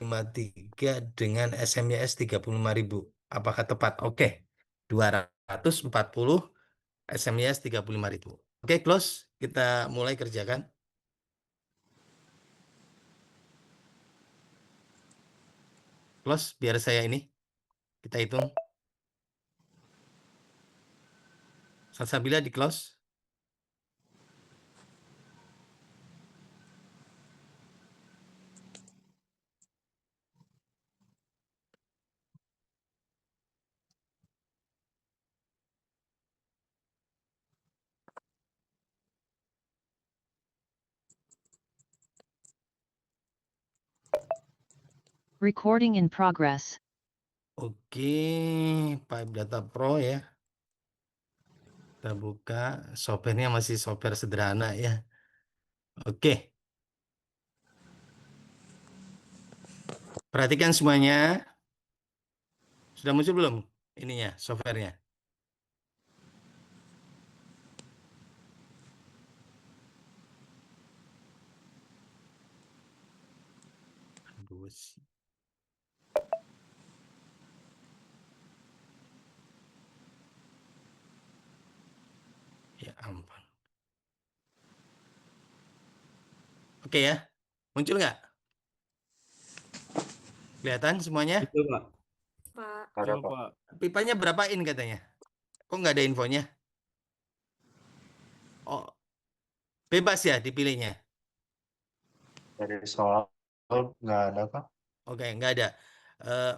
253 dengan SMYS 35.000. Apakah tepat? Oke. 240 SMYS 35.000. Oke, close. Kita mulai kerjakan. Close, biar saya ini. Kita hitung. Salsabila di close. Recording in progress. Oke, Pipe Data Pro ya. Kita buka. Softwarenya masih software sederhana ya. Oke. Perhatikan semuanya. Sudah muncul belum ininya, softwarenya? Aduh, ya ampun. Oke ya, muncul nggak? Kelihatan semuanya? Itu Pak. Pak. Ada Pak. Pipanya berapa in katanya? Kok nggak ada infonya? Oh, bebas ya dipilihnya? Dari soal nggak ada Pak. Oke, nggak ada.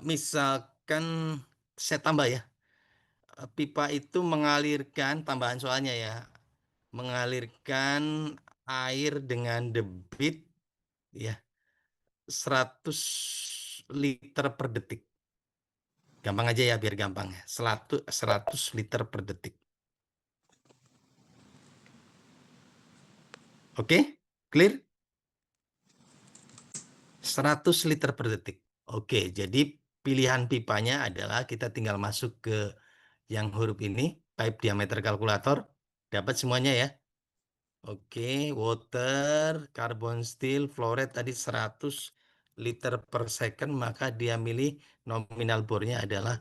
Misalkan saya tambah ya. Pipa itu mengalirkan, tambahan soalnya ya, mengalirkan air dengan debit ya 100 liter per detik. Gampang aja ya, biar gampang ya. 100 liter per detik. Oke, clear? 100 liter per detik. Oke, jadi pilihan pipanya adalah kita tinggal masuk ke yang huruf ini, pipe diameter kalkulator, dapat semuanya ya. Oke, water, carbon steel, floret tadi 100 liter per second, maka dia milih nominal bornya adalah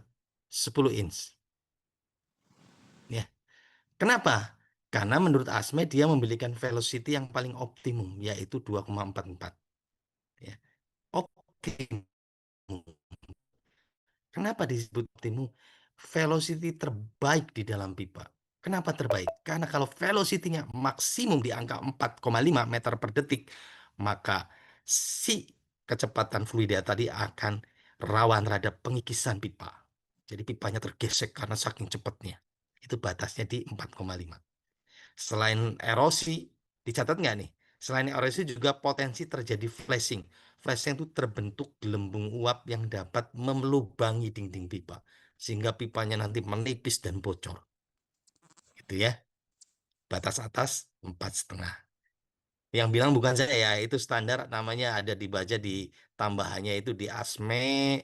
10 inch. Ya. Kenapa? Karena menurut ASME dia memiliki velocity yang paling optimum, yaitu 2,44. Ya. Optimum. Kenapa disebut optimum? Velocity terbaik di dalam pipa. Kenapa terbaik? Karena kalau velocity-nya maksimum di angka 4,5 meter per detik, maka si kecepatan fluida tadi akan rawan terhadap pengikisan pipa. Jadi pipanya tergesek karena saking cepatnya. Itu batasnya di 4,5. Selain erosi, dicatat nggak nih? Selain erosi juga potensi terjadi flashing. Flashing itu terbentuk gelembung uap yang dapat melubangi dinding pipa. Sehingga pipanya nanti menipis dan bocor. Gitu ya. Batas atas 4,5. Yang bilang bukan saya ya, itu standar namanya ada dibaca di tambahannya itu di ASME,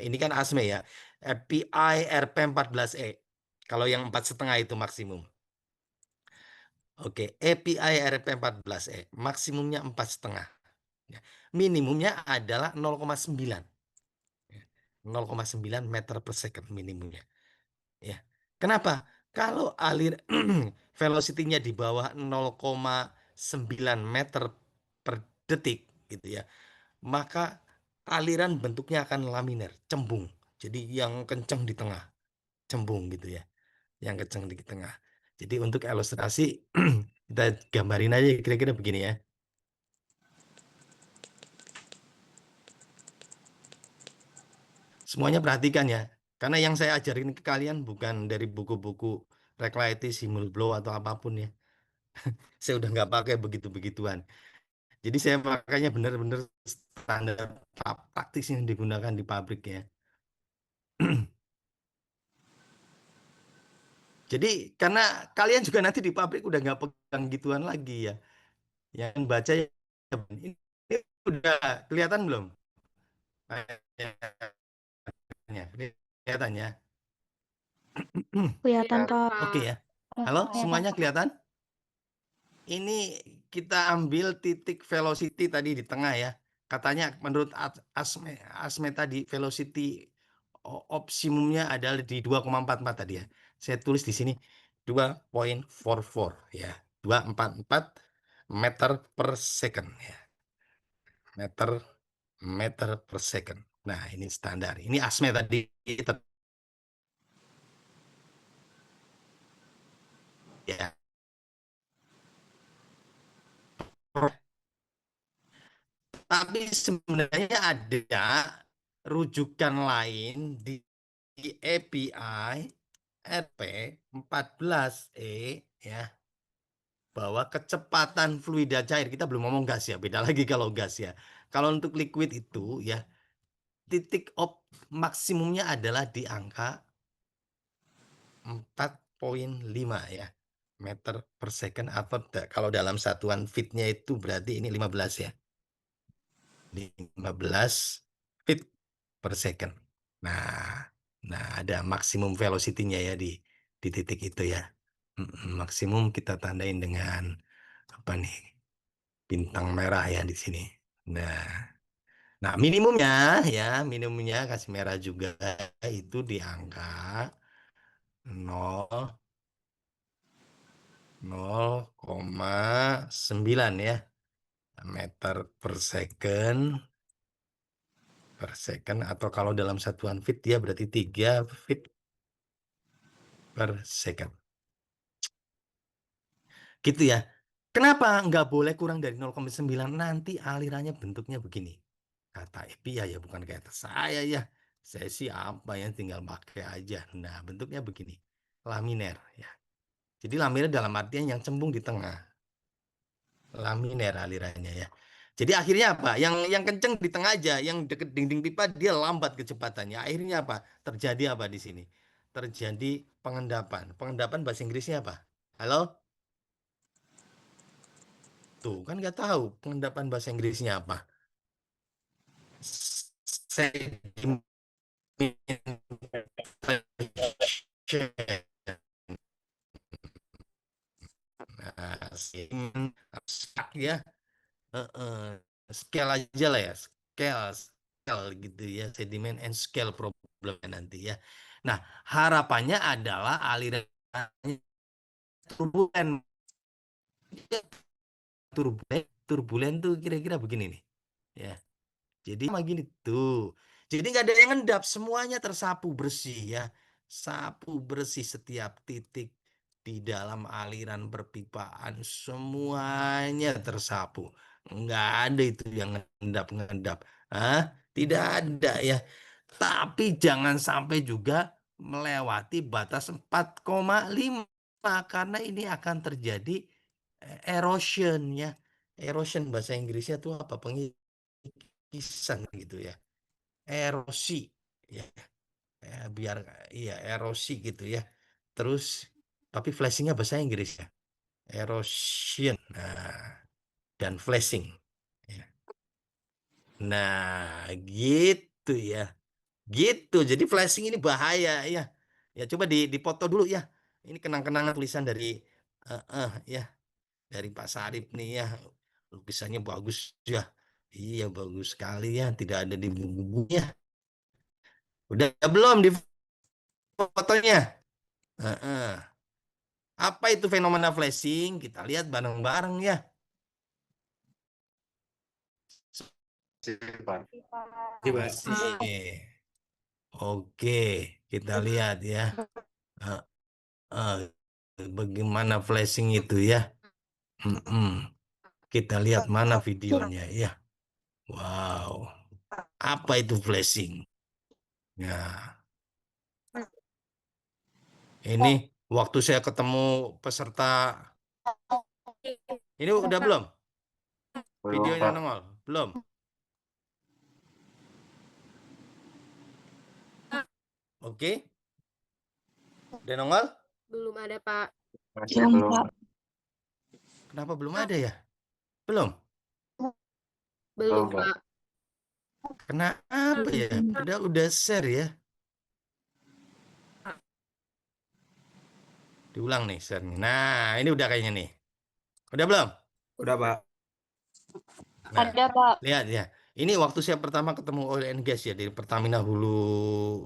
ini kan ASME ya. API RP14E. Kalau yang 4,5 itu maksimum. Oke, API RP14E maksimumnya 4,5. Ya. Minimumnya adalah 0,9. 0,9 meter per second minimumnya. Ya. Kenapa? Kalau alir velocity-nya di bawah 0,9 meter per detik gitu ya, maka aliran bentuknya akan laminer, cembung. Jadi yang kencang di tengah, cembung gitu ya. Yang kencang di tengah. Jadi untuk ilustrasi kita gambarin aja kira-kira begini ya. Semuanya perhatikan ya. Karena yang saya ajarin ke kalian bukan dari buku-buku Reclity, Simulblow atau apapun ya. Saya udah nggak pakai begitu-begituan. Jadi saya pakainya benar-benar standar praktis yang digunakan di pabrik ya. Jadi karena kalian juga nanti di pabrik udah nggak pegang gituan lagi ya. Yang baca ya, ini udah kelihatan belum? Kelihatan ya. Kelihatan, Ya, Pak. Oke ya. Halo, semuanya kelihatan? Ini kita ambil titik velocity tadi di tengah ya. Katanya menurut Asme tadi velocity optimumnya adalah di 2,44 tadi ya. Saya tulis di sini 2,44 ya. 244 meter per second ya. Meter per second. Nah, ini standar. Ini Asme tadi ya. Tapi sebenarnya ada rujukan lain di API RP14E ya, bahwa kecepatan fluida cair, kita belum ngomong gas ya, beda lagi kalau gas ya. Kalau untuk liquid itu ya, titik maksimumnya adalah di angka 4,5 ya, meter per second, atau kalau dalam satuan fitnya itu berarti ini 15 ya. 15 feet per second. Nah, ada maksimum velocity-nya ya di titik itu ya. Maksimum kita tandain dengan apa nih? Bintang merah ya di sini. Nah, minimumnya kasih merah juga itu di angka 0,9 ya, meter per second, atau kalau dalam satuan feet ya berarti 3 feet per second. Gitu ya. Kenapa nggak boleh kurang dari 0,9? Nanti alirannya bentuknya begini. Kata Epi ya bukan kata saya ya. Saya sih apa ya, tinggal pakai aja. Nah, bentuknya begini. Laminer ya. Jadi laminer dalam artian yang cembung di tengah. Laminer alirannya ya. Jadi akhirnya apa? Yang kenceng di tengah aja, yang deket dinding pipa dia lambat kecepatannya. Akhirnya apa? Terjadi apa di sini? Terjadi pengendapan. Pengendapan bahasa Inggrisnya apa? Halo? Tuh, kan nggak tahu pengendapan bahasa Inggrisnya apa. Sedimentation. Nah, sedimen, abstrak ya. Scale aja lah ya. Scale gitu ya. Sedimen and scale problemnya nanti ya. Nah, harapannya adalah aliran turbulen. Turbulen tuh kira-kira begini nih. Ya. Jadi sama gini tuh. Jadi nggak ada yang ngendap, semuanya tersapu bersih ya. Sapu bersih setiap titik di dalam aliran perpipaan, semuanya tersapu. Nggak ada itu yang ngendap-ngendap. Hah? Tidak ada ya. Tapi jangan sampai juga melewati batas 4,5 karena ini akan terjadi erosion ya. Erosion bahasa Inggrisnya tuh apa? Pengikisan gitu ya. Erosi ya. Biar iya erosi gitu ya. Terus tapi flashingnya bahasa Inggris ya. Erosion. Nah, dan flashing. Ya. Nah, gitu ya. Gitu. Jadi flashing ini bahaya ya. Ya coba dipoto dulu ya. Ini kenang-kenangan tulisan dari ya, dari Pak Sarip nih ya. Lukisannya bagus ya. Iya, bagus sekali ya. Tidak ada di buku-bukunya. Udah belum di fotonya? Heeh. Apa itu fenomena flashing? Kita lihat bareng-bareng ya. Pak. Terima kasih. Oke, kita lihat ya. Eh, eh, Bagaimana flashing itu ya. Mm-mm. Kita lihat mana videonya ya. Wow. Apa itu flashing? Nah, ini waktu saya ketemu peserta. Ini udah belum? Belum, Videonya Pak. nongol? Belum? Oke. Udah nongol? Belum ada, Pak. Masih belum, Pak. Kenapa belum ada ya? Belum? Belum, Pak. Pak. Kenapa ya? Padahal udah share ya. Diulang nih share-nya. Nah, ini udah kayaknya nih. Udah belum? Udah, Pak. Nah, Ada, Pak. lihat ya. Ini waktu saya pertama ketemu oil and gas ya di Pertamina Hulu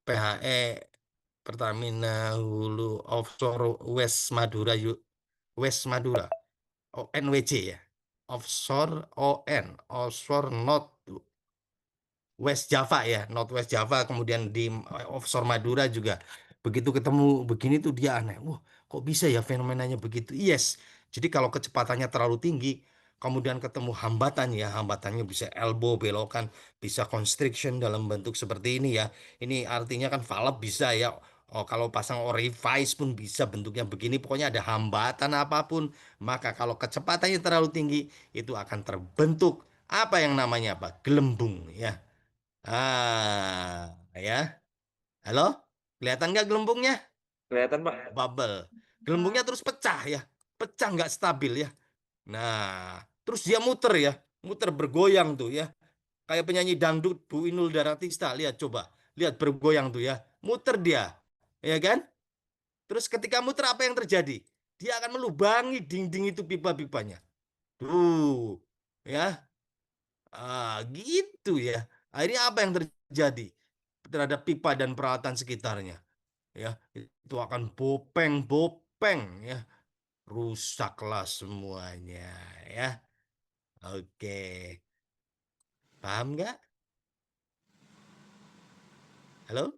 PHE, Pertamina Hulu Offshore West Madura, West Madura, ONWJ ya. Offshore ON, Offshore North West Java ya, North West Java, kemudian di offshore Madura juga. Begitu ketemu begini tuh dia aneh. Wah, kok bisa ya fenomenanya begitu? Yes. Jadi kalau kecepatannya terlalu tinggi, kemudian ketemu hambatan ya, hambatannya bisa elbow, belokan, bisa constriction dalam bentuk seperti ini ya. Ini artinya kan valve bisa ya. Oh, kalau pasang orifice pun bisa bentuknya begini. Pokoknya ada hambatan apapun. Maka kalau kecepatannya terlalu tinggi, itu akan terbentuk apa yang namanya apa? Gelembung ya. Ya. Halo? Kelihatan nggak gelembungnya? Kelihatan, Pak. Bubble. Gelembungnya terus pecah ya. Pecah nggak stabil ya. Nah, terus dia muter ya. Muter bergoyang tuh ya. Kayak penyanyi dangdut Bu Inul Daratista. Lihat coba. Lihat bergoyang tuh ya. Muter dia. Ya kan? Terus ketika muter apa yang terjadi? Dia akan melubangi dinding itu pipa-pipanya. Tuh. Ya. Gitu ya. Akhirnya apa yang terjadi terhadap pipa dan peralatan sekitarnya? Ya, itu akan bopeng-bopeng ya, rusaklah semuanya ya. Oke, paham nggak? Halo?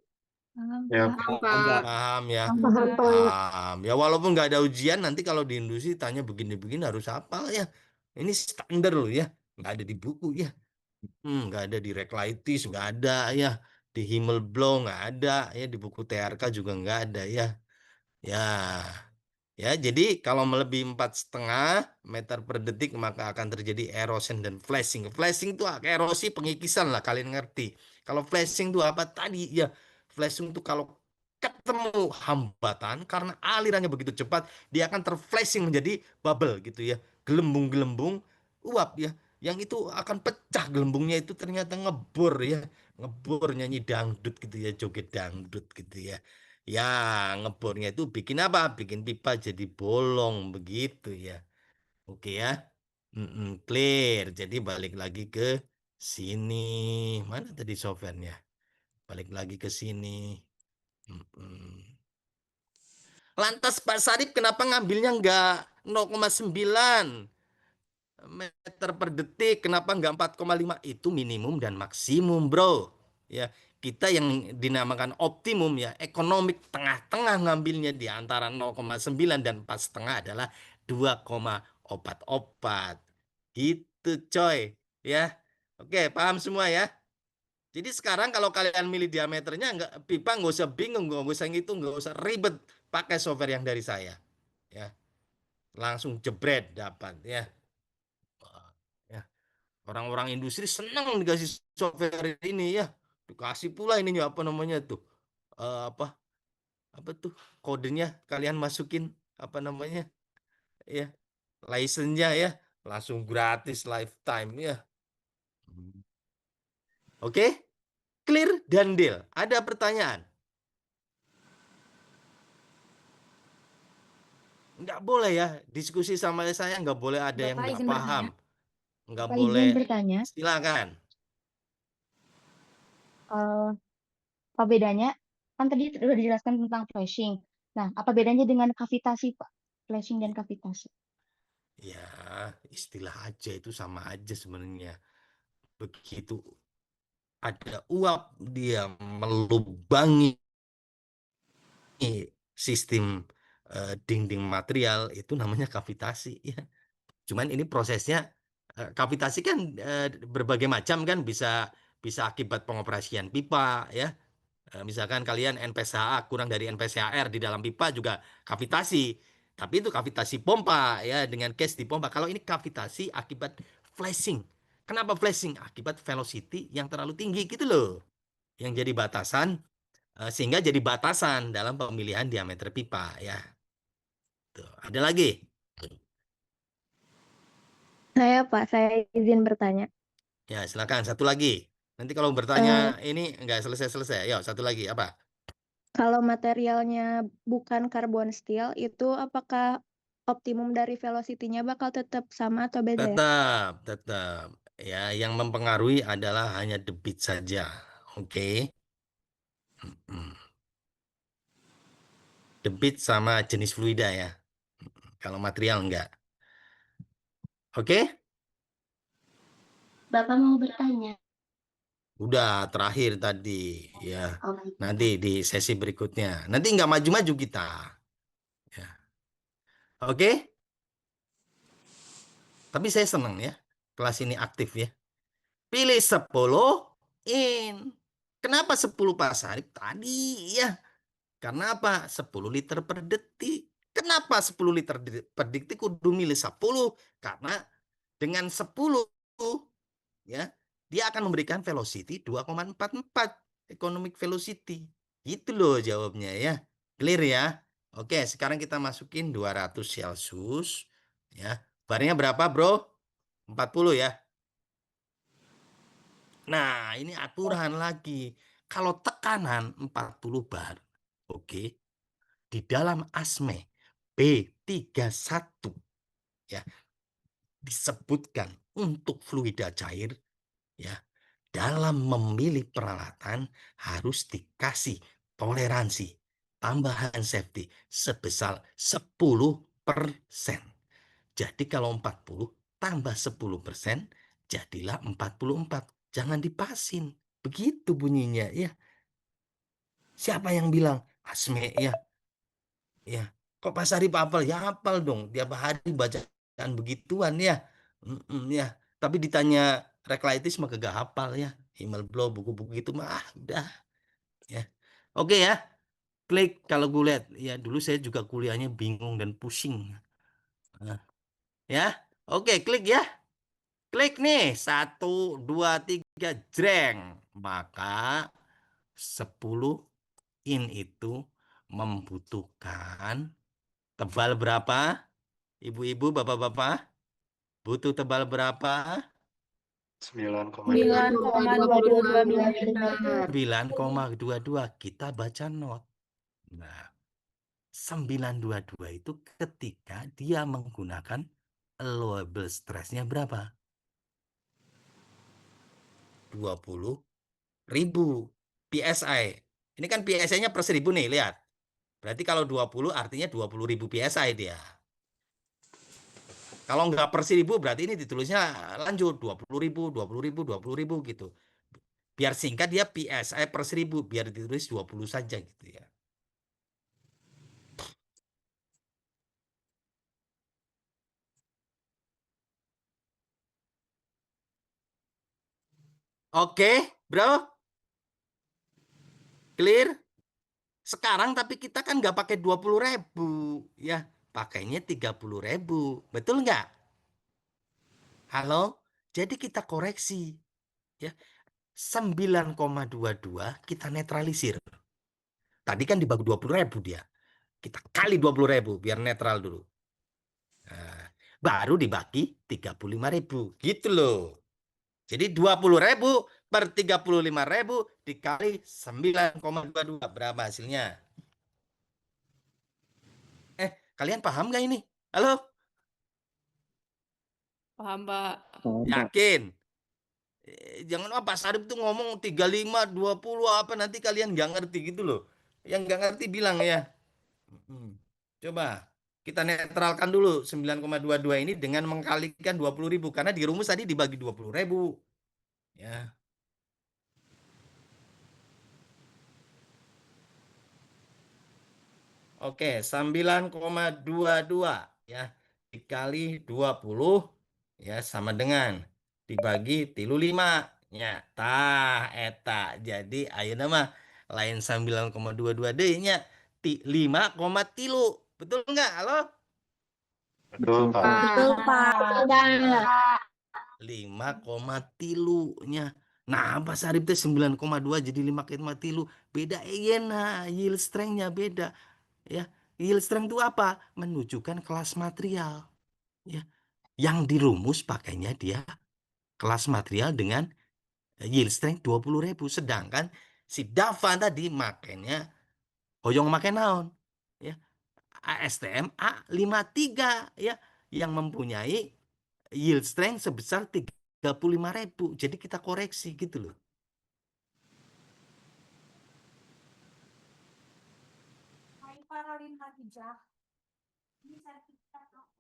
Ya, Paham, Pak. Pak. Paham ya? Paham, Pak. Paham. Ya walaupun nggak ada ujian, nanti kalau di industri tanya begini-begini harus hafal ya. Ini standar loh ya, nggak ada di buku ya. Nggak ada di Reklaitis, nggak ada ya. Di Himmelblau nggak ada ya. Di buku TRK juga nggak ada ya. Ya, ya. Jadi kalau melebihi 4,5 meter per detik maka akan terjadi erosion dan flashing. Flashing itu erosi pengikisan lah kalian ngerti. Kalau flashing itu apa tadi ya? Flashing itu kalau ketemu hambatan karena alirannya begitu cepat dia akan terflashing menjadi bubble gitu ya. Gelembung-gelembung uap ya. Yang itu akan pecah gelembungnya itu ternyata ngebor ya. Ngebor nyanyi dangdut gitu ya, joget dangdut gitu ya. Ya, ngebornya itu bikin apa? Bikin pipa jadi bolong begitu ya. Oke ya. Clear. Jadi balik lagi ke sini. Mana tadi softwarenya? Balik lagi ke sini. Mm-mm. Lantas Pak Sarip kenapa ngambilnya nggak 0,9 meter per detik? Kenapa nggak 4,5? Itu minimum dan maksimum, bro. Ya, kita yang dinamakan optimum ya, ekonomik tengah-tengah ngambilnya di antara 0,9 dan 4,5 adalah 2,44. Gitu, coy. Ya. Oke, paham semua ya? Jadi sekarang kalau kalian milih diameternya pipa nggak usah bingung, nggak usah ngitung, nggak usah ribet, pakai software yang dari saya. Ya, langsung jebret dapat ya. Ya. Orang-orang industri senang dikasih software ini ya. Dikasih pula ininya apa namanya tuh? Apa tuh kodenya kalian masukin apa namanya? Ya, license-nya ya. Langsung gratis lifetime ya. Oke? Clear dan deal. Ada pertanyaan? Nggak boleh ya diskusi sama saya, nggak boleh ada yang Bapak nggak izin paham, bertanya. nggak Bapak boleh. izin bertanya. Silakan. eh, Apa bedanya? Kan tadi sudah dijelaskan tentang flashing. Nah, apa bedanya dengan kavitasi, Pak? Flashing dan kavitasi. Ya, istilah aja itu sama aja sebenarnya. Begitu ada uap dia melubangi sistem dinding material itu namanya kavitasi ya. Cuman ini prosesnya kavitasi kan berbagai macam kan bisa bisa akibat pengoperasian pipa ya. Misalkan kalian NPSHA kurang dari NPSHR di dalam pipa juga kavitasi. Tapi itu kavitasi pompa ya dengan gas di pompa. Kalau ini kavitasi akibat flashing. Kenapa flashing? Akibat velocity yang terlalu tinggi gitu loh. Yang jadi batasan sehingga jadi batasan dalam pemilihan diameter pipa ya. Tuh, ada lagi. Saya izin bertanya. Ya, silakan satu lagi. Nanti kalau bertanya Eh, ini nggak selesai-selesai. Yo, satu lagi apa? Kalau materialnya bukan karbon steel, itu apakah optimum dari velocity-nya bakal tetap sama atau beda ya? Tetap, tetap. Ya, yang mempengaruhi adalah hanya debit saja. Oke. Mm. Debit sama jenis fluida ya. Kalau material enggak. Oke? Bapak mau bertanya? Udah terakhir tadi ya. Oh, baik, Nanti Bapak. di sesi berikutnya. Nanti enggak maju-maju kita. Ya. Oke? Tapi saya senang ya. Kelas ini aktif ya. Pilih 10 in. Kenapa 10 Pak Sarip tadi ya? Karena apa? 10 liter per detik. Kenapa 10 liter per detik kudu milih 10? Karena dengan 10 ya, dia akan memberikan velocity 2,44 economic velocity. Itu loh jawabnya ya. Clear ya? Oke, sekarang kita masukin 200 Celcius ya. Barnya berapa, Bro? 40 ya. Nah, ini aturan lagi. Kalau tekanan 40 bar, oke, di dalam ASME B31 ya disebutkan untuk fluida cair ya dalam memilih peralatan harus dikasih toleransi tambahan safety sebesar 10%. Jadi kalau 40 tambah 10% jadilah 44. Jangan dipasin. Begitu bunyinya ya. Siapa yang bilang ASME ya? Ya, kok Pak Sarip hafal? Ya hafal dong. Tiap hari bacaan begituan ya. Ya. Tapi ditanya Reklaitis mah kagak hafal ya. Himmelblau buku-buku itu mah udah ya. Oke ya. Klik kalau gue lihat ya dulu saya juga kuliahnya bingung dan pusing. Nah, ya. Oke, klik ya. Klik nih. 1, 2, 3 jreng. Maka 10 in itu membutuhkan tebal berapa? Ibu-ibu, bapak-bapak, butuh tebal berapa? 9,22 9,22 mm. 9,22. Kita baca not. Nah, 922 itu ketika dia menggunakan allowable stressnya berapa? 20.000 PSI. Ini kan PSI-nya per 1000 nih, lihat. Berarti kalau 20 artinya 20.000 PSI dia. Kalau nggak per 1000 berarti ini ditulisnya lanjut 20.000, 20.000, 20.000 gitu. Biar singkat dia PSI per 1000 biar ditulis 20 saja gitu ya. Oke, bro. Clear? Sekarang tapi kita kan nggak pakai 20.000 ya. Pakainya 30.000. Betul nggak? Halo? Jadi kita koreksi ya. 9,22 kita netralisir. Tadi kan dibagi 20.000 dia. Kita kali 20.000 biar netral dulu. Nah, baru dibagi 35.000. Gitu loh. Jadi 20.000 per 35.000 dikali 9,22. Berapa hasilnya? Kalian paham nggak ini? Halo? Paham, Pak. Yakin? Jangan Pak Sarip tuh ngomong 35, 20 apa nanti kalian nggak ngerti gitu loh. Yang nggak ngerti bilang ya. Coba kita netralkan dulu 9,22 ini dengan mengkalikan 20.000 karena di rumus tadi dibagi 20.000. Ya. Oke, 9,22 ya dikali 20 ya sama dengan dibagi 35 ya tah eta jadi ayo nama lain 9,22 deh nya 5,3 betul enggak? Halo? Betul, Pak. Betul, Pak. 5,3 nya. Nah, Pak Sarip teh 9,2 jadi 5,3. Beda nah, yield strength-nya beda. Ya, yield strength itu apa? Menunjukkan kelas material. Ya, yang dirumus pakainya dia kelas material dengan yield strength 20.000. Sedangkan si Davan tadi makainya hoyong make naon? Ya, ASTM A53 ya yang mempunyai yield strength sebesar 35.000. Jadi kita koreksi gitu loh.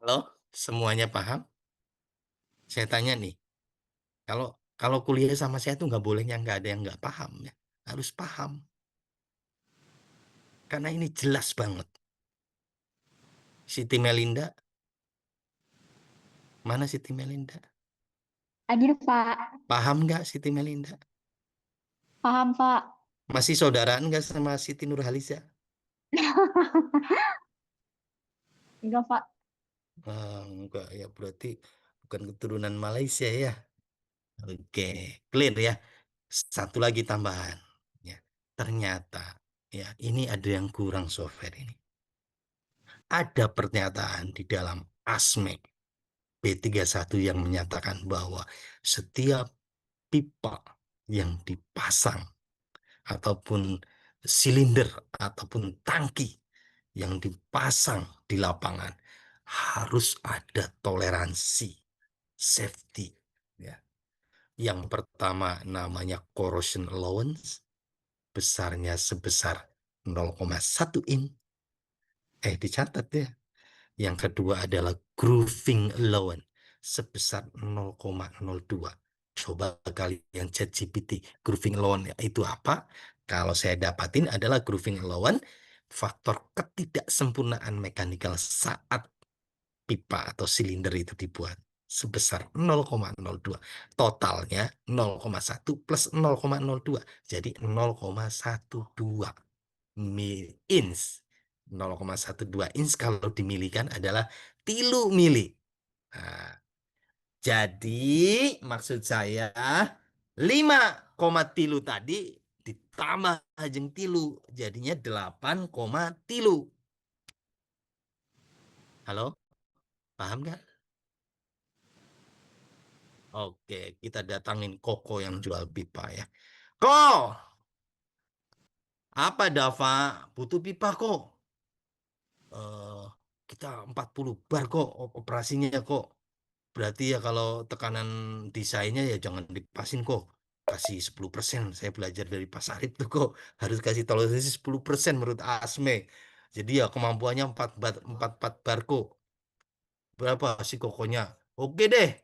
Halo, semuanya paham? Saya tanya nih, kalau kalau kuliah sama saya tuh nggak boleh yang nggak ada yang nggak paham ya. Harus paham. Karena ini jelas banget. Siti Melinda, mana Siti Melinda? Hadir, Pak. Paham nggak Siti Melinda? Paham, Pak. Masih saudaraan nggak sama Siti Nurhaliza? Enggak, Pak. Enggak ya, berarti bukan keturunan Malaysia ya. Oke, clear ya. Satu lagi tambahan. Ya, ternyata ya ini ada yang kurang software ini. Ada pernyataan di dalam ASME B31 yang menyatakan bahwa setiap pipa yang dipasang ataupun silinder ataupun tangki yang dipasang di lapangan harus ada toleransi safety ya. Yang pertama namanya corrosion allowance, besarnya sebesar 0,1 in. Dicatat ya. Yang kedua adalah grooving allowance sebesar 0,02. Coba kalian chat GPT, grooving allowance itu apa? Kalau saya dapatin adalah grooving allowance faktor ketidaksempurnaan mekanikal saat pipa atau silinder itu dibuat sebesar 0,02. Totalnya 0,1 plus 0,02. Jadi 0,12 inch. 0,12 inch kalau dimilikan adalah tilu mili. Nah, jadi maksud saya 5, tadi ditambah ajeng tilu jadinya 8, tilu. Halo, paham nggak? Oke, kita datangin Koko yang jual pipa ya. Kok, apa Dava? Butuh pipa kok. Eh, kita 40 bar kok operasinya kok. Berarti ya kalau tekanan desainnya ya jangan dipasin kok. Kasih 10%. Saya belajar dari Pak Sarip tuh kok. Harus kasih toleransi 10% menurut ASME. Jadi ya kemampuannya 4 bar kok. Berapa sih kokonya? Oke deh.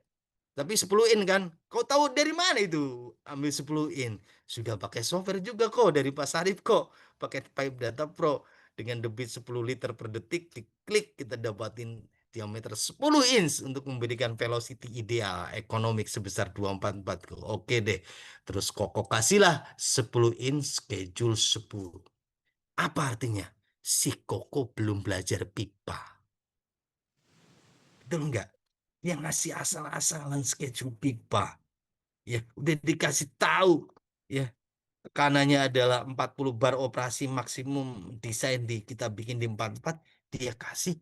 Tapi 10 in kan? Kau tahu dari mana itu? Ambil 10 in. Sudah pakai software juga kok dari Pak Sarif kok. Pakai Pipe Data Pro. Dengan debit 10 liter per detik, diklik kita dapatin diameter 10 inch untuk memberikan velocity ideal ekonomik sebesar 244 kok. Oke deh. Terus Koko kasihlah 10 inch schedule 10. Apa artinya? Si Koko belum belajar pipa. Betul enggak? Yang ngasih asal-asalan schedule pipa. Ya, udah dikasih tahu ya. Tekanannya adalah 40 bar operasi maksimum desain kita bikin di 44, dia kasih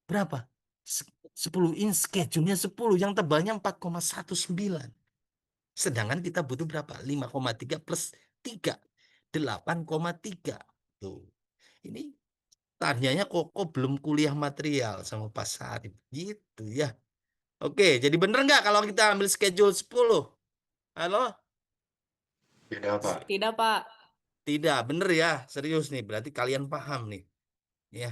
berapa? 10 inch schedule-nya 10 yang tebalnya 4,19. Sedangkan kita butuh berapa? 5,3 plus 3. 8,3. Tuh. Ini tanyanya Koko belum kuliah material sama Pak Sarip gitu ya. Oke, jadi bener nggak kalau kita ambil schedule 10? Halo? Tidak, Pak. Tidak, Pak. Tidak, bener ya. Serius nih, berarti kalian paham nih. Ya.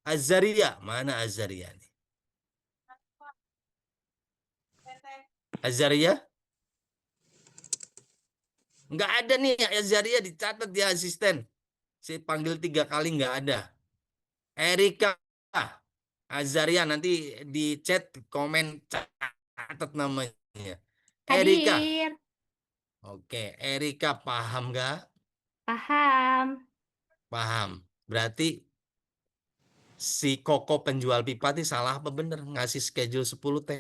Azaria, mana Azaria nih? Azaria? Nggak ada nih Azaria, dicatat ya asisten. Saya panggil 3 kali nggak ada. Erika, Azaria nanti di chat komen catat namanya. Erika. Hadir. Oke, Erika paham nggak? Paham. Paham. Berarti si Koko penjual pipa nih salah apa bener ngasih schedule 10 teh?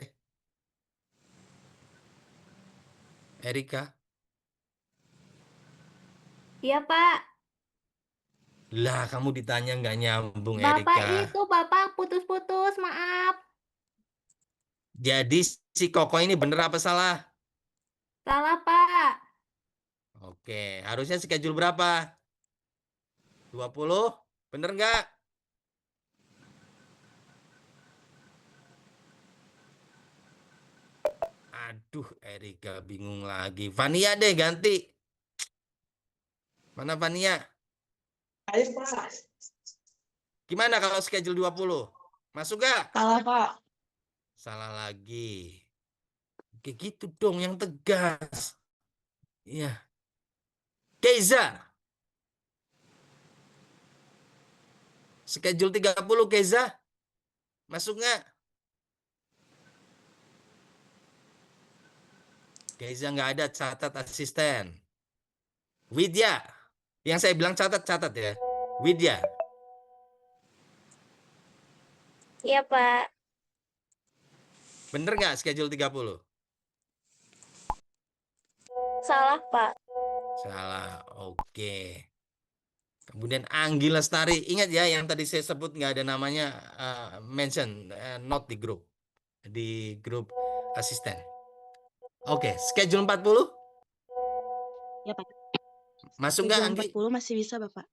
Erika? Iya, Pak. Lah, kamu ditanya nggak nyambung, Bapak Erika. itu, Bapak putus-putus, maaf. Jadi si Koko ini bener apa salah? Salah, Pak. Oke, harusnya schedule berapa? 20? Bener nggak? Aduh, Erika bingung lagi. Vania deh ganti. Mana Vania? Gimana kalau schedule 20? Masuk gak? Salah, Pak. Salah lagi. Kayak gitu dong yang tegas. Iya. Keiza. Schedule 30 Keiza. Masuk nggak? Keiza nggak ada, catat asisten. Widya. Yang saya bilang catat ya. Widya. Iya, Pak. Bener nggak schedule 30? Salah, Pak. Salah. Oke. Kemudian Anggi Lestari. Ingat ya yang tadi saya sebut nggak ada namanya mention. Not di grup. Di grup asisten. Oke. Schedule 40? Ya, Pak. Masuk nggak Schedule Anggi? 40 masih bisa, Bapak.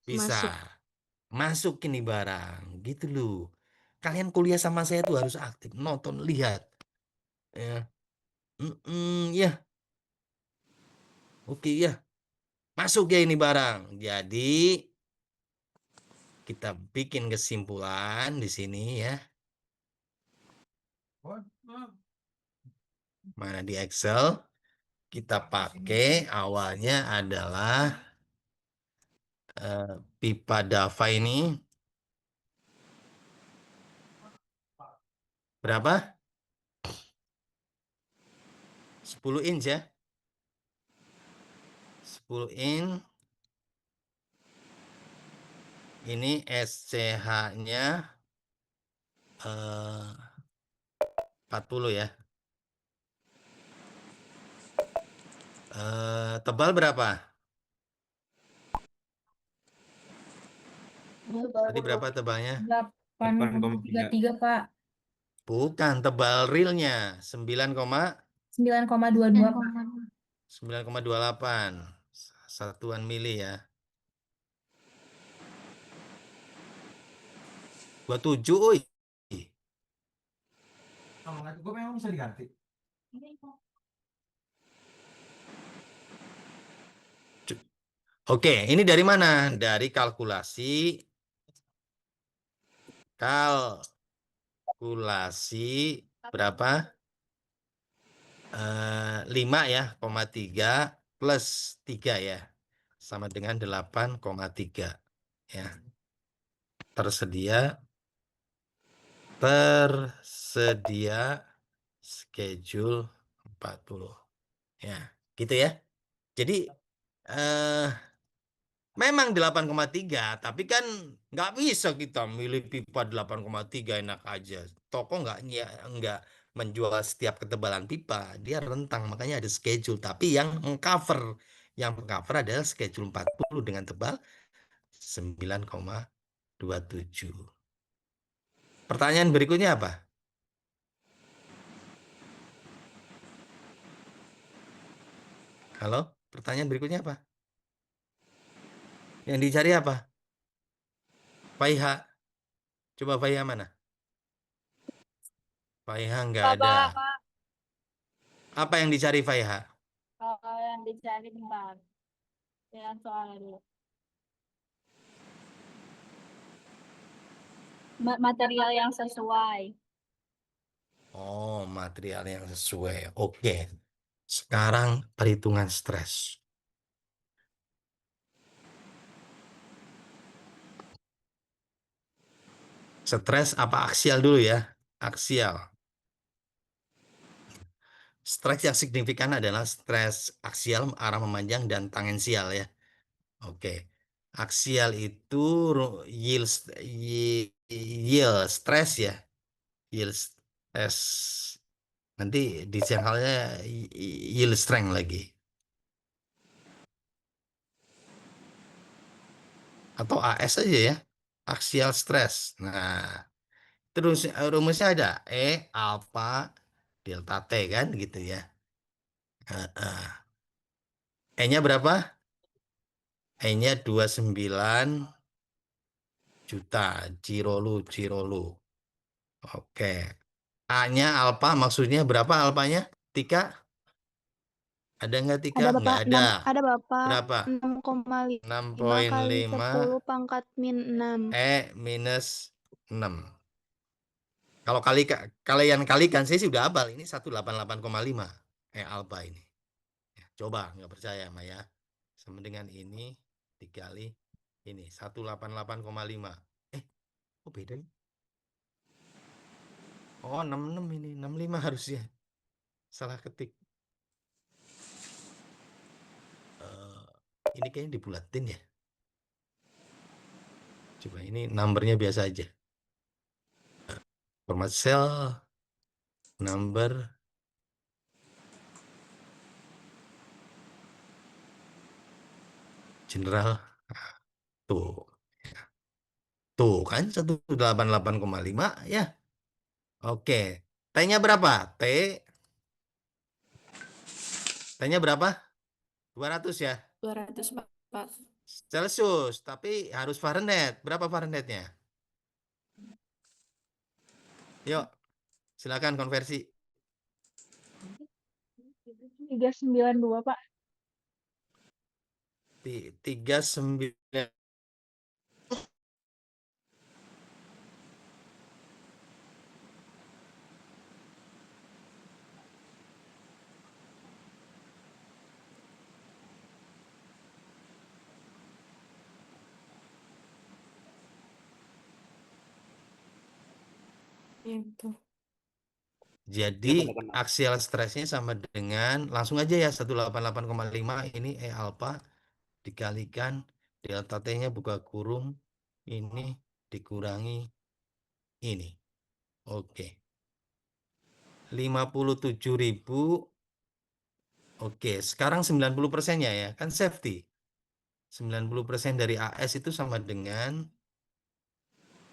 Bisa. Masuk. Masukin nih barang. Gitu loh. Kalian kuliah sama saya tuh harus aktif. Nonton, lihat. Ya. Ya. Oke ya. Masuk ya ini barang. Jadi kita bikin kesimpulan di sini ya. Mana di Excel? Kita pakai awalnya adalah pipa Dava ini. Berapa? 10 inch ya. 10 inch. Ini SCH-nya 40 ya. Tebal berapa? Tadi berapa tebalnya? 8,33 Pak. Bukan, tebal realnya 9,22 Pak. 9,28 satuan mili ya. 27, oi. Gue memang bisa diganti. Oke, ini dari mana? Dari kalkulasi 5 ya, 3 plus 3 ya. Sama dengan 8,3 ya. Tersedia schedule 40. Ya, gitu ya. Jadi memang 8,3, tapi kan nggak bisa kita milih pipa 8,3 enak aja. Toko nggak menjual setiap ketebalan pipa, dia rentang, makanya ada schedule. Tapi yang mengcover adalah schedule 40 dengan tebal 9,27. Pertanyaan berikutnya apa? Halo, pertanyaan berikutnya apa? Yang dicari apa? Faiha. Coba Faiha mana? Faiha nggak ada. Apa yang dicari Faiha? Kalau yang dicari bentar. Yang soalnya dulu. Material yang sesuai. Oh, material yang sesuai. Oke. Sekarang perhitungan stres. Stres apa aksial dulu ya? Aksial. Stres yang signifikan adalah stres aksial arah memanjang dan tangensial ya. Oke. Aksial itu yield stress ya. Yield stress. Nanti di jangkauannya yield strength lagi. Atau AS aja ya. Axial stress. Nah, terus rumusnya ada E alfa delta T kan gitu ya. E-nya berapa? E-nya 29 juta Cirolu. Oke. A-nya alfa maksudnya berapa alfanya? Tika? Ada nggak Tika? Ada Nggak Bapak, ada. ada Bapak, Berapa? 6,5 kali 6,5 10 pangkat min 6. minus 6. Kalau kalian kalikan, saya sih udah hafal. Ini 188,5 alpha ini. Ya, coba, nggak percaya Maya. Ya. Sama dengan ini dikali ini 188,5. Kok beda nih? Oh, 66 ini, 65 harusnya. Salah ketik. Ini kayaknya dibulatin ya. Coba ini numbernya biasa aja. Format cell, number, general. Tuh. Tuh kan 188,5 ya. Oke. T-nya berapa? T-nya berapa? 200 ya. 200 Pak. Celcius, tapi harus Fahrenheit. Berapa Fahrenheitnya? Yuk, silakan konversi. 392 Pak. 39. Itu. Jadi aksial stresnya sama dengan, langsung aja ya 188,5 ini E alpha dikalikan delta T-nya buka kurung ini dikurangi ini. Oke. 57.000. Oke, sekarang 90%-nya ya, kan safety. 90% dari AS itu sama dengan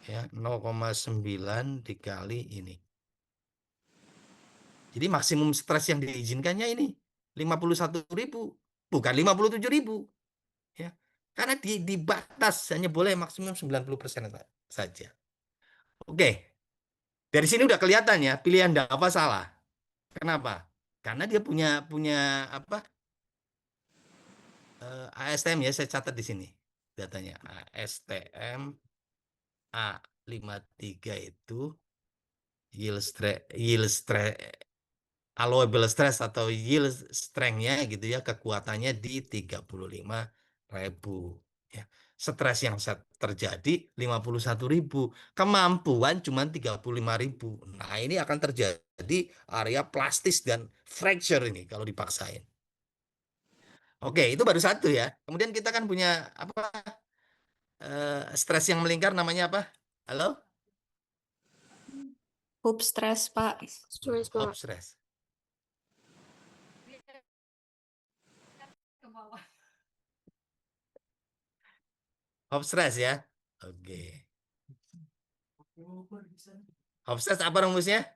ya 0,9 dikali ini. Jadi maksimum stres yang diizinkannya ini 51.000, bukan 57.000. Ya. Karena di batas hanya boleh maksimum 90% saja. Oke. Dari sini udah kelihatan ya pilihan Dava salah. Kenapa? Karena dia punya apa? ASTM ya, saya catat di sini datanya. ASTM A53 itu yield stress allowable stress atau yield strength-nya gitu ya, kekuatannya di 35.000 ya. Stres yang terjadi 51.000, kemampuan cuma 35.000. Nah, ini akan terjadi area plastis dan fracture ini kalau dipaksain. Oke, itu baru satu ya. Kemudian kita kan punya apa? Stres yang melingkar namanya apa? Halo? Hub stress Pak. Hope stress. Hope stress ya. Oke. Hope stress apa rumusnya?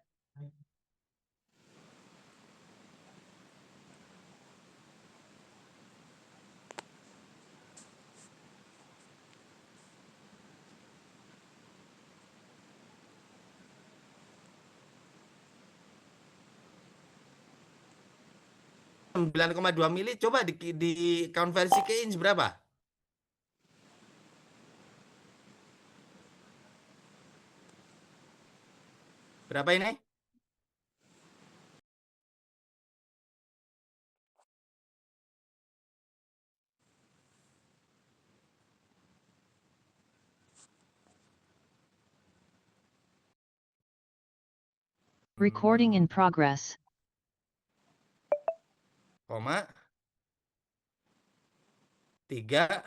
,2 mili, coba di konversi ke inch berapa? Berapa ini? Recording in progress. Koma 3.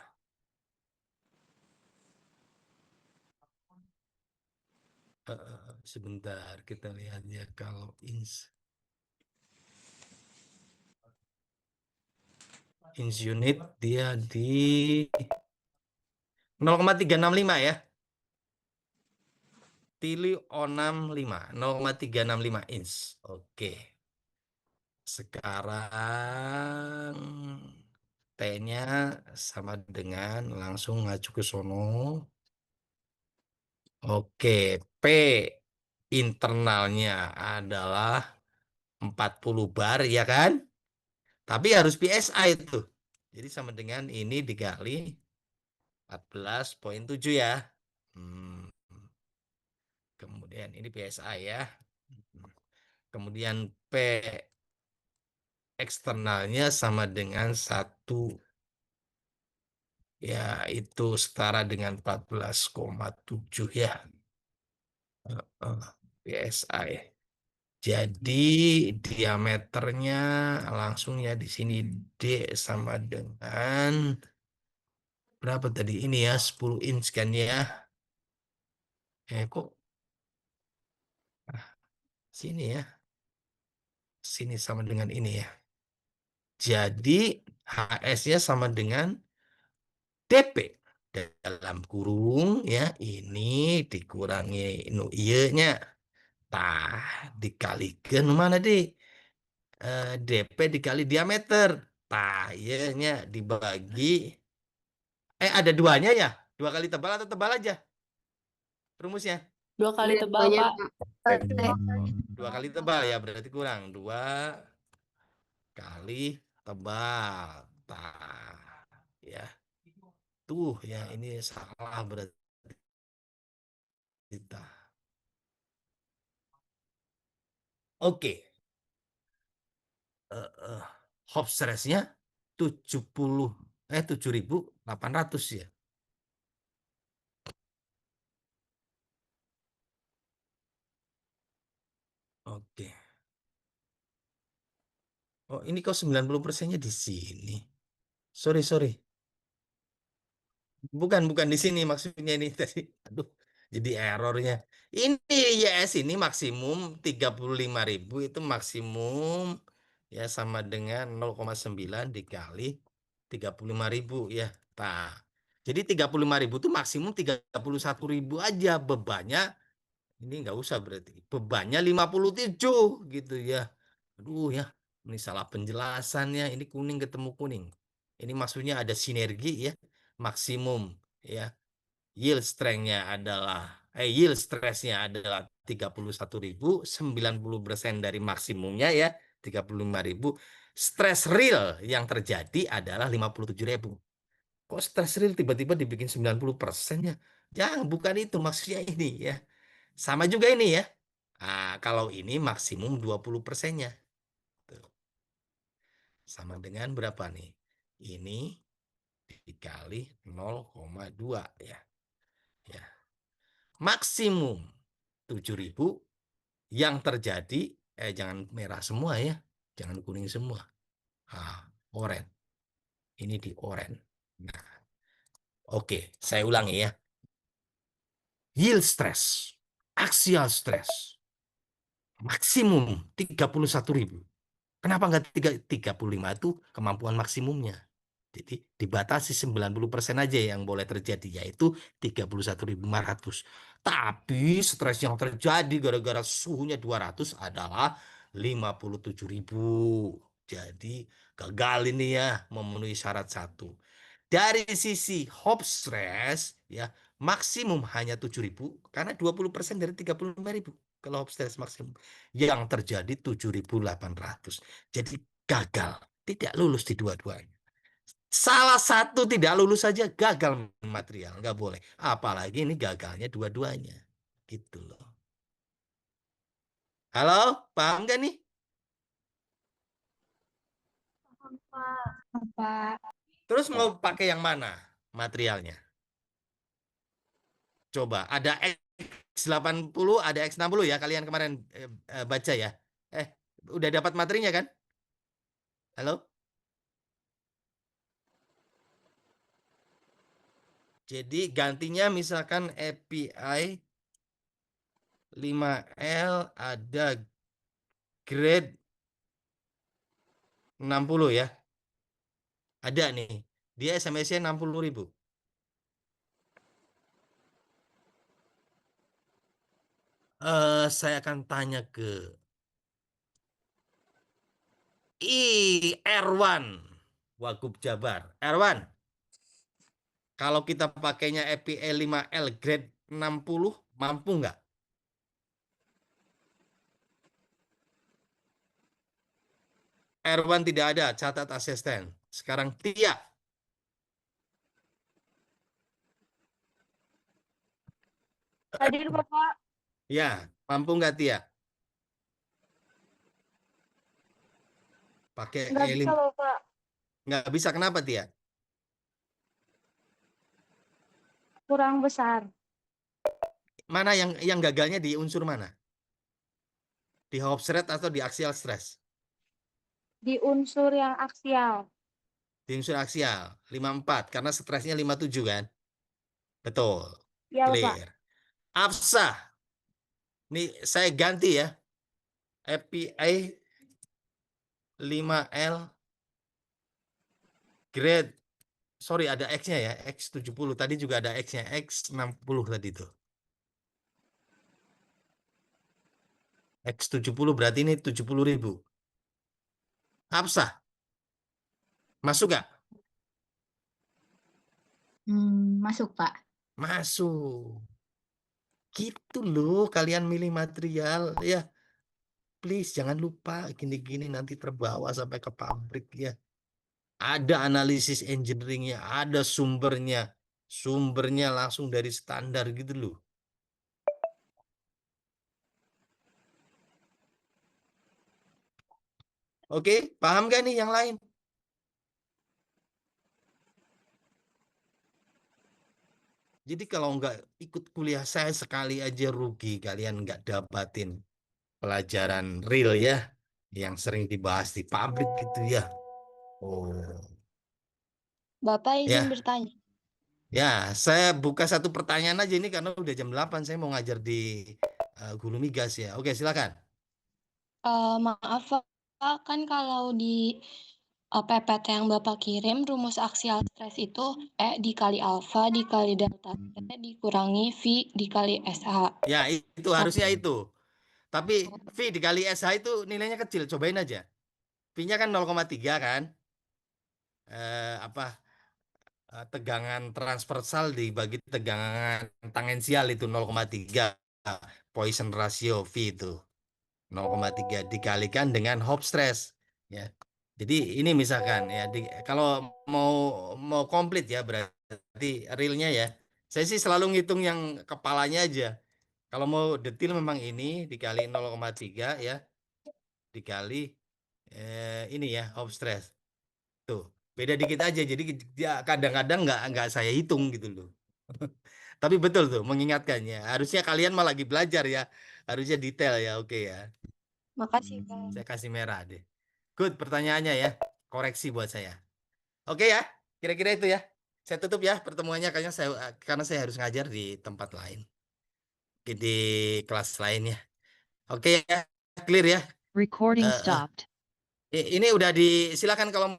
Sebentar kita lihat ya kalau inch unit dia di 0,365 ya. Tili O65 0,365 inch. Oke. Sekarang T-nya sama dengan langsung ngacu ke sono. Oke, P internalnya adalah 40 bar ya kan? Tapi harus PSI itu. Jadi sama dengan ini dikali 14,7 ya. Hmm. Kemudian ini PSI ya. Kemudian P eksternalnya sama dengan 1, ya itu setara dengan 14,7 ya. PSI. Jadi diameternya langsung ya di sini D sama dengan berapa tadi? Ini ya 10 inch kan ya. Kok sini ya. Sini sama dengan ini ya. Jadi HS-nya sama dengan DP dalam kurung ya ini dikurangi nu iya-nya. Tah dikalikan mana di DP dikali diameter. Tah iya-nya dibagi ada duanya ya? 2 kali tebal atau tebal aja? Rumusnya 2 kali tebal, Pak. 2 kali tebal ya berarti kurang 2 kali tebal. Tah ya. Tuh ya ini salah berarti kita. Oke. Hop stressnya 7.800 ya. Oke. Oh, ini kok 90%-nya di sini. Sorry. Bukan di sini maksudnya ini tadi. Aduh, jadi errornya. Ini YS ini maksimum 35.000 itu maksimum ya sama dengan 0,9 dikali 35.000 ya. Nah, jadi 35.000 itu maksimum 31.000 aja bebannya. Ini nggak usah berarti. Bebannya 57 gitu ya. Aduh ya, ini salah penjelasannya. Ini kuning ketemu kuning. Ini maksudnya ada sinergi ya. Maksimum ya. Yield strength-nya adalah yield stress-nya adalah 31.000, 90% dari maksimumnya ya 35.000. Stress real yang terjadi adalah 57.000. Kok stress real tiba-tiba dibikin 90% ya? Jangan, bukan itu maksudnya ini ya. Sama juga ini ya. Nah, kalau ini maksimum 20%-nya. Tuh. Sama dengan berapa nih? Ini dikali 0,2 ya. Ya. Maksimum 7.000 yang terjadi jangan merah semua ya. Jangan kuning semua. Oranye. Ini di oranye. Nah, oke, saya ulangi ya. Yield stress, axial stress, maksimum 31.000. Kenapa nggak 35 itu kemampuan maksimumnya? Jadi dibatasi 90% aja yang boleh terjadi, yaitu 31.500. Tapi stres yang terjadi gara-gara suhunya 200 adalah 57.000. Jadi gagal ini ya memenuhi syarat 1. Dari sisi hop stress ya maksimum hanya 7.000 karena 20% dari 35.000 kalau hop stress maksimum. Yang terjadi 7.800. Jadi gagal, tidak lulus di dua-duanya. Salah satu tidak lulus saja gagal material, nggak boleh. Apalagi ini gagalnya dua-duanya. Gitu loh. Halo, paham nggak nih? Pak. Terus mau pakai yang mana materialnya? Coba, ada X80, ada X60 ya, kalian kemarin baca ya. Udah dapat materinya kan? Halo? Jadi gantinya misalkan API 5L ada grade 60 ya. Ada nih. Dia SMS-nya 60.000. Saya akan tanya ke Erwan Wagub Jabar. Erwan, kalau kita pakainya API 5L grade 60 mampu nggak? Erwan tidak ada, catat asisten. Sekarang Tia. Hadir Bapak. Ya, mampu nggak Tia? Pakai Nggak bisa Bapak. nggak bisa, kenapa Tia? Kurang besar. Mana yang gagalnya di unsur mana? Di Hobbs rate atau di axial stress? Di unsur yang aksial. Di unsur aksial 54 karena stresnya 57 kan? Betul. Iya Bapak. Clear. Absah. Nih saya ganti ya. API 5L grade. Sorry ada X-nya ya. X70 tadi juga ada X-nya. X60 tadi tuh. X70 berarti ini 70.000. Absah. Masuk gak? Masuk, Pak. Masuk. Gitu loh kalian milih material ya. Please jangan lupa gini-gini nanti terbawa sampai ke pabrik ya. Ada analisis engineeringnya, ada sumbernya. Sumbernya langsung dari standar gitu loh. Oke, paham gak nih yang lain? Jadi kalau nggak ikut kuliah saya sekali aja rugi kalian nggak dapatin pelajaran real ya, yang sering dibahas di pabrik gitu ya. Oh, Bapak izin ya. bertanya. Ya, saya buka satu pertanyaan aja ini karena udah jam 8 saya mau ngajar di Guru Migas ya. Oke, silakan. Maaf Pak, kan kalau di PPT yang Bapak kirim, rumus aksial stres itu E dikali alfa dikali delta T dikurangi V dikali SH. Ya, itu harusnya itu. Tapi V dikali SH itu nilainya kecil, cobain aja. V-nya kan 0,3 kan? Apa tegangan transversal dibagi tegangan tangensial itu 0,3 Poisson ratio V itu 0,3 dikalikan dengan Hopf stress ya. Jadi ini misalkan ya kalau mau mau komplit ya berarti realnya ya. Saya sih selalu ngitung yang kepalanya aja. Kalau mau detail memang ini dikali 0,3 ya dikali ini ya Hopf stress. Tuh, beda dikit aja. Jadi ya, kadang-kadang nggak saya hitung gitu loh. Tapi betul tuh mengingatkannya. Harusnya kalian mah lagi belajar ya. Harusnya detail ya. Oke ya. Makasih Pak. Saya kasih merah deh. Good pertanyaannya ya. Koreksi buat saya. Oke ya. Kira-kira itu ya. Saya tutup ya pertemuannya karena saya harus ngajar di tempat lain. Di kelas lainnya. Oke ya. Clear ya. Recording Eh, eh. stopped. Ini udah silakan kalau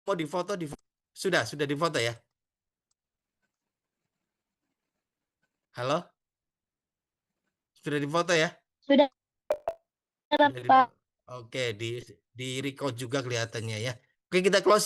mau difoto sudah difoto ya. Halo? Sudah difoto ya? Sudah, Sudah Pak. Oke, di record juga kelihatannya ya. Oke, kita close.